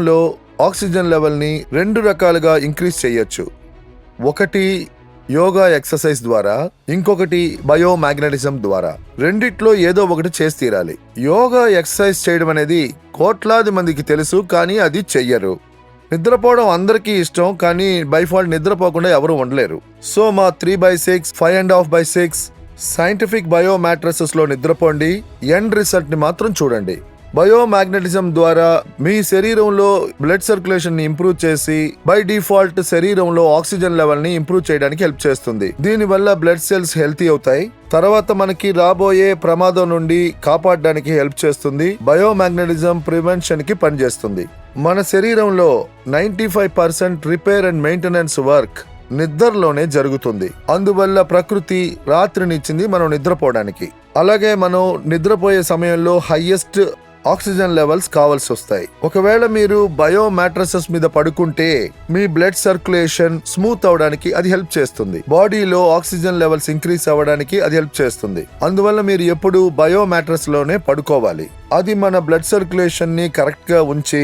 లో ఆక్సిజన్ లెవెల్ని 2 రకాలుగా ఇంక్రీజ్ చేయొచ్చు. ఒకటి యోగా ఎక్సర్సైజ్ ద్వారా, ఇంకొకటి బయోమాగ్నెటిజం ద్వారా. రెండిట్లో ఏదో ఒకటి చేసి తీరాలి. యోగా ఎక్సర్సైజ్ చేయడం అనేది కోట్లాది మందికి తెలుసు, కానీ అది చెయ్యరు. నిద్రపోవడం అందరికీ ఇష్టం, కానీ బైఫాల్ట్ నిద్రపోకుండా ఎవరు ఉండలేరు. సో మా 3/6, 5.5/6 సైంటిఫిక్ బయో మ్యాట్రసెస్ లో నిద్రపోండి. ఎండ్ రిజల్ట్ ని మాత్రం చూడండి. బయోమాగ్నెటిజం ద్వారా మీ శరీరంలో బ్లడ్ సర్క్యులేషన్ ని ఇంప్రూవ్ చేసి బై డిఫాల్ట్ శరీరంలో ఆక్సిజన్ లెవెల్ ని ఇంప్రూవ్ చేయడానికి హెల్ప్ చేస్తుంది. దీనివల్ల బ్లడ్ సెల్స్ హెల్తీ అవుతాయి. తర్వాత మనకి రాబోయే ప్రమాదం నుండి కాపాడడానికి హెల్ప్ చేస్తుంది. బయోమాగ్నెటిజం ప్రివెన్షన్ కి పనిచేస్తుంది. మన శరీరంలో 95% రిపేర్ అండ్ మెయింటెనెన్స్ వర్క్ నిద్రలోనే జరుగుతుంది. అందువల్ల ప్రకృతి రాత్రినిచ్చింది మనం నిద్రపోవడానికి. అలాగే మనం నిద్రపోయే సమయంలో హైయెస్ట్ ఆక్సిజన్ లెవెల్స్ కావాల్సి వస్తాయి. ఒకవేళ మీరు బయో మ్యాట్రసెస్ మీద పడుకుంటే మీ బ్లడ్ సర్క్యులేషన్ స్మూత్ అవడానికి అది హెల్ప్ చేస్తుంది. బాడీలో ఆక్సిజన్ లెవెల్స్ ఇంక్రీజ్ అవ్వడానికి అది హెల్ప్ చేస్తుంది. అందువల్ల మీరు ఎప్పుడు బయో మ్యాట్రస్ లోనే పడుకోవాలి. అది మన బ్లడ్ సర్క్యులేషన్ ని కరెక్ట్ గా ఉంచి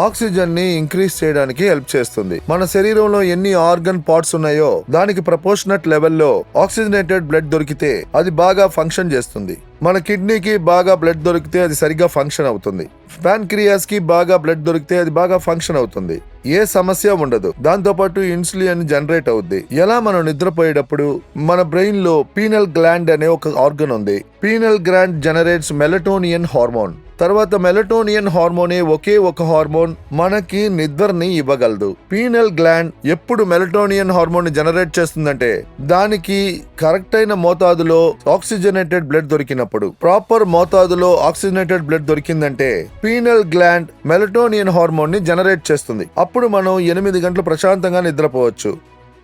ఆక్సిజన్ ని ఇంక్రీజ్ చేయడానికి హెల్ప్ చేస్తుంది. మన శరీరంలో ఎన్ని ఆర్గన్ పార్ట్స్ ఉన్నాయో దానికి ప్రపోర్షనట్ లెవెల్లో ఆక్సిజనేటెడ్ బ్లడ్ దొరికితే అది బాగా ఫంక్షన్ చేస్తుంది. మన కిడ్నీకి బాగా బ్లడ్ దొరికితే అది సరిగా ఫంక్షన్ అవుతుంది. ప్యాన్క్రియాస్ కి బాగా బ్లడ్ దొరికితే అది బాగా ఫంక్షన్ అవుతుంది. ఏ సమస్య ఉండదు. దాంతో పాటు ఇన్సులిన్ జనరేట్ అవుద్ది. ఎలా మనం నిద్రపోయేటప్పుడు మన బ్రెయిన్ లో పీనల్ గ్లాండ్ అనే ఒక ఆర్గన్ ఉంది. Pineal gland generates melatonin hormone. తర్వాత మెలటోనియన్ హార్మోనే ఒకే ఒక హార్మోన్ మనకి నిద్రని ఇవ్వగలదు. పీనల్ గ్లాండ్ ఎప్పుడు మెలటోనియన్ హార్మోన్ ని జనరేట్ చేస్తుందంటే దానికి కరెక్ట్ అయిన మోతాదులో ఆక్సిజనేటెడ్ బ్లడ్ దొరికినప్పుడు, ప్రాపర్ మోతాదులో ఆక్సిజనేటెడ్ బ్లడ్ దొరికిందంటే పీనల్ గ్లాండ్ మెలటోనియన్ హార్మోన్ ని జనరేట్ చేస్తుంది. అప్పుడు మనం 8 గంటలు ప్రశాంతంగా నిద్రపోవచ్చు.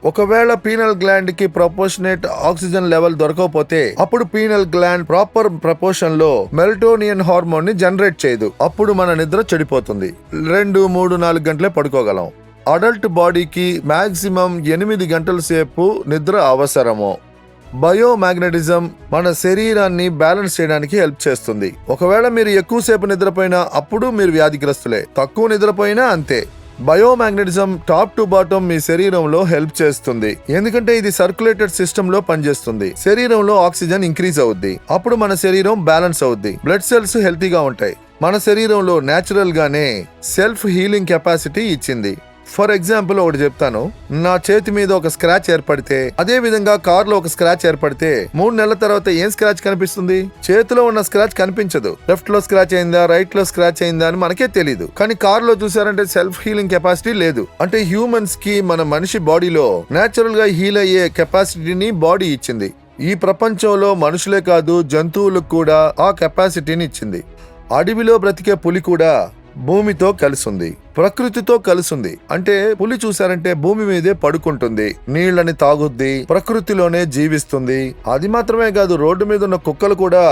ఒకవేళ పీనల్ గ్లాండ్ కి ప్రపోర్షనేట్ ఆక్సిజన్ లెవెల్ దొరకకపోతే అప్పుడు పీనల్ గ్లాండ్ ప్రాపర్ ప్రపోర్షన్ లో మెలటోనియన్ హార్మోన్ ని జనరేట్ చేయదు. అప్పుడు మన నిద్ర చెడిపోతుంది. 2, 3, 4 గంటలే పడుకోగలం. అడల్ట్ బాడీకి మాక్సిమం 8 గంటల సేపు నిద్ర అవసరము. బయోమాగ్నెటిజం మన శరీరాన్ని బ్యాలెన్స్ చేయడానికి హెల్ప్ చేస్తుంది. ఒకవేళ మీరు ఎక్కువసేపు నిద్రపోయినా అప్పుడు మీరు వ్యాధిగ్రస్తులే. తక్కువ నిద్రపోయినా అంతే. బయోమాగ్నెటిజం టాప్ టు బాటమ్ మీ శరీరంలో హెల్ప్ చేస్తుంది. ఎందుకంటే ఇది సర్క్యులేటెడ్ సిస్టమ్ లో పనిచేస్తుంది. శరీరంలో ఆక్సిజన్ ఇంక్రీజ్ అవుద్ది. అప్పుడు మన శరీరం బ్యాలెన్స్ అవుద్ది. బ్లడ్ సెల్స్ హెల్తీగా ఉంటాయి. మన శరీరంలో నేచురల్ గానే సెల్ఫ్ హీలింగ్ కెపాసిటీ ఇచ్చింది. ఫర్ ఎగ్జాంపుల్ ఒకటి చెప్తాను. నా చేతి మీద ఒక స్క్రాచ్ ఏర్పడితే, అదే విధంగా కార్ లో ఒక స్క్రాచ్ ఏర్పడితే 3 నెలల తర్వాత ఏం స్క్రాచ్ కనిపిస్తుంది? చేతిలో ఉన్న స్క్రాచ్ కనిపించదు. లెఫ్ట్ లో స్క్రాచ్ అయిందా, రైట్ లో స్క్రాచ్ అయిందా అని మనకే తెలియదు. కానీ కార్ లో చూసారంటే సెల్ఫ్ హీలింగ్ కెపాసిటీ లేదు. అంటే హ్యూమన్స్ కి మన మనిషి బాడీలో నేచురల్ గా హీల్ అయ్యే కెపాసిటీని బాడీ ఇచ్చింది. ఈ ప్రపంచంలో మనుషులే కాదు, జంతువులకు కూడా ఆ కెపాసిటీని ఇచ్చింది. అడవిలో బ్రతికే పులి కూడా భూమితో కలిసింది, ప్రకృతితో కలిసింది. అంటే పులి చూసారంటే భూమి మీదే పడుకుంటుంది, నీళ్లని తాగుద్ది, ప్రకృతిలోనే జీవిస్తుంది. అది మాత్రమే కాదు, రోడ్డు మీద ఉన్న కుక్కలు కూడా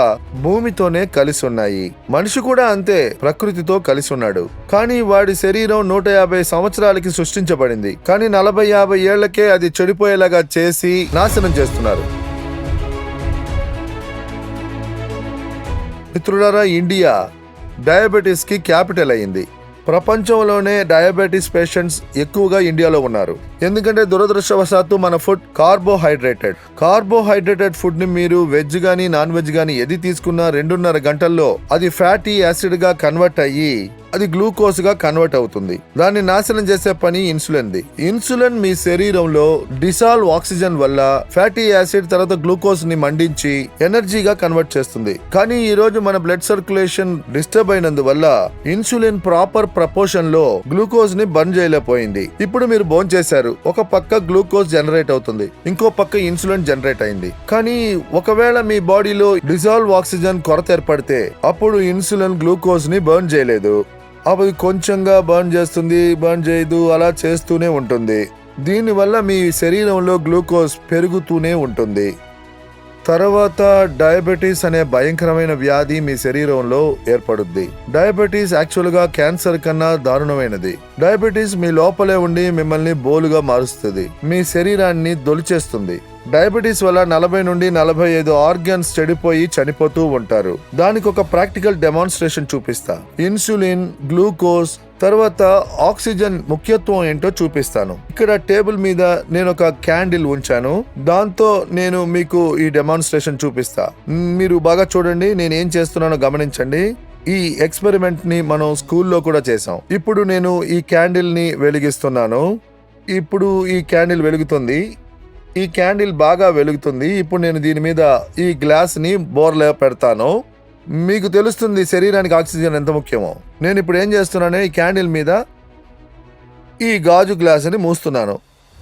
భూమితోనే కలిసి ఉన్నాయి. మనిషి కూడా అంతే, ప్రకృతితో కలిసి ఉన్నాడు. కానీ వాడి శరీరం 150 సంవత్సరాలకి సృష్టించబడింది. కానీ 40-50 ఏళ్లకే అది చెడిపోయేలాగా చేసి నాశనం చేస్తున్నారు. మిత్రులారా, ఇండియా డయాబెటీస్ కి క్యాపిటల్ అయింది. ప్రపంచంలోనే డయాబెటీస్ పేషెంట్స్ ఎక్కువగా ఇండియాలో ఉన్నారు. ఎందుకంటే దురదృష్టవశాత్తు మన ఫుడ్ కార్బోహైడ్రేటెడ్ ఫుడ్ ని మీరు వెజ్ గానీ నాన్ వెజ్ గానీ ఏది తీసుకున్నా 2.5 గంటల్లో అది ఫ్యాటీ యాసిడ్ గా కన్వర్ట్ అయ్యి అది గ్లూకోజ్ గా కన్వర్ట్ అవుతుంది. దాన్ని నాశనం చేసే పని ఇన్సులిన్ మీ శరీరంలో డిసాల్వ్ ఆక్సిజన్ వల్ల ఫ్యాటీ యాసిడ్ తర్వాత గ్లూకోజ్ ని మండించి ఎనర్జీగా కన్వర్ట్ చేస్తుంది. కానీ ఈ రోజు మన బ్లడ్ సర్క్యులేషన్ డిస్టర్బ్ అయినందువల్ల ఇన్సులిన్ ప్రాపర్ ప్రపోర్షన్ లో గ్లూకోజ్ ని బర్న్ చేయలేకపోయింది. ఇప్పుడు మీరు బోన్ చేశారు, ఒక పక్క గ్లూకోజ్ జనరేట్ అవుతుంది, ఇంకో పక్క ఇన్సులిన్ జనరేట్ అయింది. కానీ ఒకవేళ మీ బాడీలో డిసాల్వ్ ఆక్సిజన్ కొరత ఏర్పడితే అప్పుడు ఇన్సులిన్ గ్లూకోజ్ ని బర్న్ చేయలేదు. అవి కొంచెంగా బర్న్ చేస్తుంది, బర్న్ చేయదు, అలా చేస్తూనే ఉంటుంది. దీనివల్ల మీ శరీరంలో గ్లూకోజ్ పెరుగుతూనే ఉంటుంది. తర్వాత డయాబెటీస్ అనే భయంకరమైన వ్యాధి మీ శరీరంలో ఏర్పడుద్ది. డయాబెటీస్ యాక్చువల్ గా క్యాన్సర్ కన్నా దారుణమైనది. డయాబెటీస్ మీ లోపలే ఉండి మిమ్మల్ని బోలుగా మారుస్తుంది, మీ శరీరాన్ని దొలిచేస్తుంది. డయాబెటీస్ వల్ల 40 నుండి 45 ఆర్గన్స్ చెడిపోయి చనిపోతూ ఉంటారు. దానికి ఒక ప్రాక్టికల్ డెమాన్స్ట్రేషన్ చూపిస్తా. ఇన్సులిన్, గ్లూకోజ్, తర్వాత ఆక్సిజన్ ముఖ్యత్వం ఏంటో చూపిస్తాను. ఇక్కడ టేబుల్ మీద నేను ఒక క్యాండిల్ ఉంచాను. దాంతో నేను మీకు ఈ డెమాన్స్ట్రేషన్ చూపిస్తా. మీరు బాగా చూడండి, నేను ఏం చేస్తున్నానో గమనించండి. ఈ ఎక్స్పెరిమెంట్ ని మనం స్కూల్లో కూడా చేసాం. ఇప్పుడు నేను ఈ క్యాండిల్ ని వెలిగిస్తున్నాను. ఇప్పుడు ఈ క్యాండిల్ వెలుగుతుంది. ఈ క్యాండిల్ బాగా వెలుగుతుంది. ఇప్పుడు నేను దీని మీద ఈ గ్లాస్ ని బోర్లో పెడతాను. మీకు తెలుస్తుంది శరీరానికి ఆక్సిజన్ ఎంత ముఖ్యమో. నేను ఇప్పుడు ఏం చేస్తున్నాను, ఈ క్యాండిల్ మీద ఈ గాజు గ్లాసుని మూస్తున్నాను.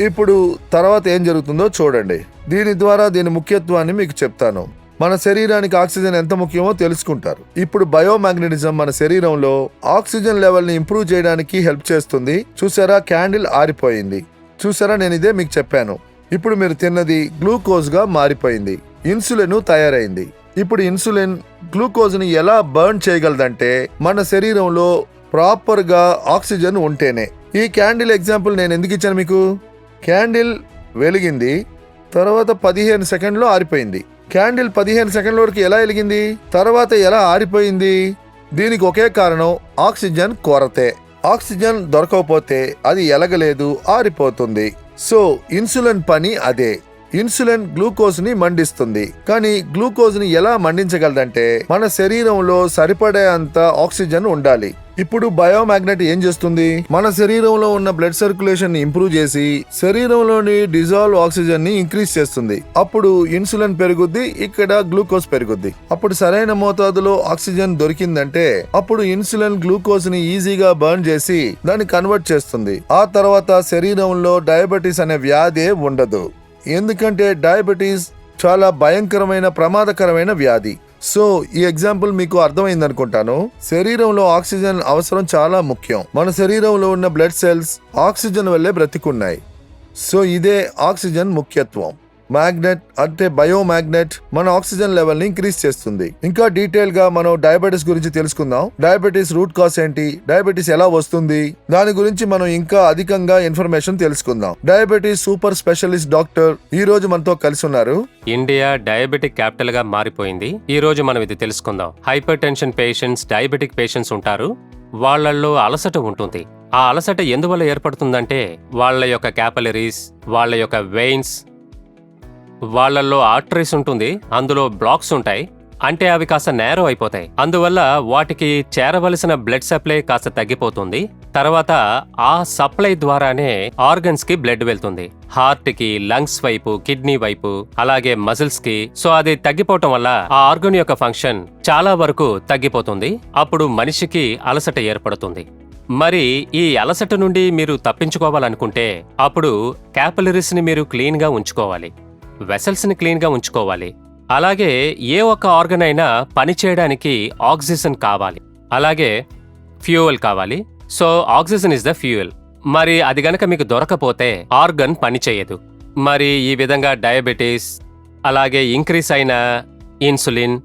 ఇప్పుడు తర్వాత ఏం జరుగుతుందో చూడండి. దీని ద్వారా దీని ముఖ్యత్వాన్ని మీకు చెప్తాను. మన శరీరానికి ఆక్సిజన్ ఎంత ముఖ్యమో తెలుసుకుంటారు. ఇప్పుడు బయోమాగ్నెటిజం మన శరీరంలో ఆక్సిజన్ లెవెల్ ని ఇంప్రూవ్ చేయడానికి హెల్ప్ చేస్తుంది. చూసారా, క్యాండిల్ ఆరిపోయింది. చూసారా, నేను ఇదే మీకు చెప్పాను. ఇప్పుడు మీరు తిన్నది గ్లూకోజ్ గా మారిపోయింది. ఇన్సులిన్ తయారైంది. ఇప్పుడు ఇన్సులిన్ గ్లూకోజ్ ని ఎలా బర్న్ చేయగలదంటే మన శరీరంలో ప్రాపర్ గా ఆక్సిజన్ ఉంటేనే. ఈ క్యాండిల్ ఎగ్జాంపుల్ నేను ఎందుకు ఇచ్చాను మీకు? క్యాండిల్ వెలిగింది, తర్వాత 15 సెకండ్లో ఆరిపోయింది. క్యాండిల్ 15 సెకండ్ల వరకు ఎలా వెలిగింది, తర్వాత ఎలా ఆరిపోయింది? దీనికి ఒకే కారణం, ఆక్సిజన్ కొరతే. ఆక్సిజన్ దొరకకపోతే అది ఎలగలేదు, ఆరిపోతుంది. సో ఇన్సులిన్ పని అదే. ఇన్సులిన్ గ్లూకోజ్ ని మండిస్తుంది. కానీ గ్లూకోజ్ ని ఎలా మండించగలదంటే మన శరీరంలో సరిపడే అంత ఆక్సిజన్ ఉండాలి. ఇప్పుడు బయోమాగ్నెట్ ఏం చేస్తుంది, మన శరీరంలో ఉన్న బ్లడ్ సర్క్యులేషన్ ని ఇంప్రూవ్ చేసి శరీరంలోని డిజాల్వ్ ఆక్సిజన్ ని ఇంక్రీజ్ చేస్తుంది. అప్పుడు ఇన్సులిన్ పెరుగుద్ది, ఇక్కడ గ్లూకోజ్ పెరుగుద్ది. అప్పుడు సరైన మోతాదులో ఆక్సిజన్ దొరికిందంటే అప్పుడు ఇన్సులిన్ గ్లూకోజ్ ని ఈజీగా బర్న్ చేసి దాన్ని కన్వర్ట్ చేస్తుంది. ఆ తర్వాత శరీరంలో డయాబెటీస్ అనే వ్యాధే ఉండదు. ఎందుకంటే డయాబెటీస్ చాలా భయంకరమైన ప్రమాదకరమైన వ్యాధి. సో ఈ ఎగ్జాంపుల్ మీకు అర్థమైంది అనుకుంటాను. శరీరంలో ఆక్సిజన్ అవసరం చాలా ముఖ్యం. మన శరీరంలో ఉన్న బ్లడ్ సెల్స్ ఆక్సిజన్ వల్లే బ్రతికున్నాయి. సో ఇదే ఆక్సిజన్ ముఖ్యత్వం. మ్యాగ్నెట్ అంటే బయోమాగ్నెట్ మన ఆక్సిజన్ లెవెల్ ని ఇంక్రీజ్ చేస్తుంది. ఇంకా డీటెయిల్ గా మనం డయాబెటీస్ గురించి తెలుసుకుందాం. డయాబెటీస్ రూట్ కాజ్ ఏంటి, డయాబెటీస్ ఎలా వస్తుంది, దాని గురించి మనం ఇంకా అధికంగా ఇన్ఫర్మేషన్ తెలుసుకుందాం. డయాబెటీస్ సూపర్ స్పెషలిస్ట్ డాక్టర్ ఈ రోజు మనతో కలిసి ఉన్నారు. ఇండియా డయాబెటిక్ క్యాపిటల్ గా మారిపోయింది. ఈ రోజు మనం ఇది తెలుసుకుందాం. Hyper tension patients, diabetic patients ఉంటారు. వాళ్ళల్లో అలసట ఉంటుంది. ఆ అలసట ఎందువల్ల ఏర్పడుతుందంటే వాళ్ళ యొక్క క్యాపిలరీస్, వాళ్ళ యొక్క వెయిన్స్, వాళ్ళల్లో ఆర్టరీస్ ఉంటుంది, అందులో బ్లాక్స్ ఉంటాయి. అంటే అవి కాస్త నేరో అయిపోతాయి. అందువల్ల వాటికి చేరవలసిన బ్లడ్ సప్లై కాస్త తగ్గిపోతుంది. తర్వాత ఆ సప్లై ద్వారానే ఆర్గన్స్ కి బ్లడ్ వెళ్తుంది. హార్ట్ కి, లంగ్స్ వైపు, కిడ్నీ వైపు, అలాగే మజిల్స్ కి. సో అది తగ్గిపోవటం వల్ల ఆ ఆర్గన్ యొక్క ఫంక్షన్ చాలా వరకు తగ్గిపోతుంది. అప్పుడు మనిషికి అలసట ఏర్పడుతుంది. మరి ఈ అలసట నుండి మీరు తప్పించుకోవాలనుకుంటే అప్పుడు క్యాపిలరీస్ ని మీరు క్లీన్ గా ఉంచుకోవాలి, వెసల్స్ ని క్లీన్ గా ఉంచుకోవాలి. అలాగే ఏ ఒక్క ఆర్గన్ అయినా పనిచేయడానికి ఆక్సిజన్ కావాలి, అలాగే ఫ్యూయల్ కావాలి. So oxygen is the fuel. మరి అది గనక మీకు దొరకపోతే ఆర్గన్ పనిచేయదు. మరి ఈ విధంగా డయాబెటీస్, అలాగే ఇంక్రీస్ అయిన ఇన్సులిన్,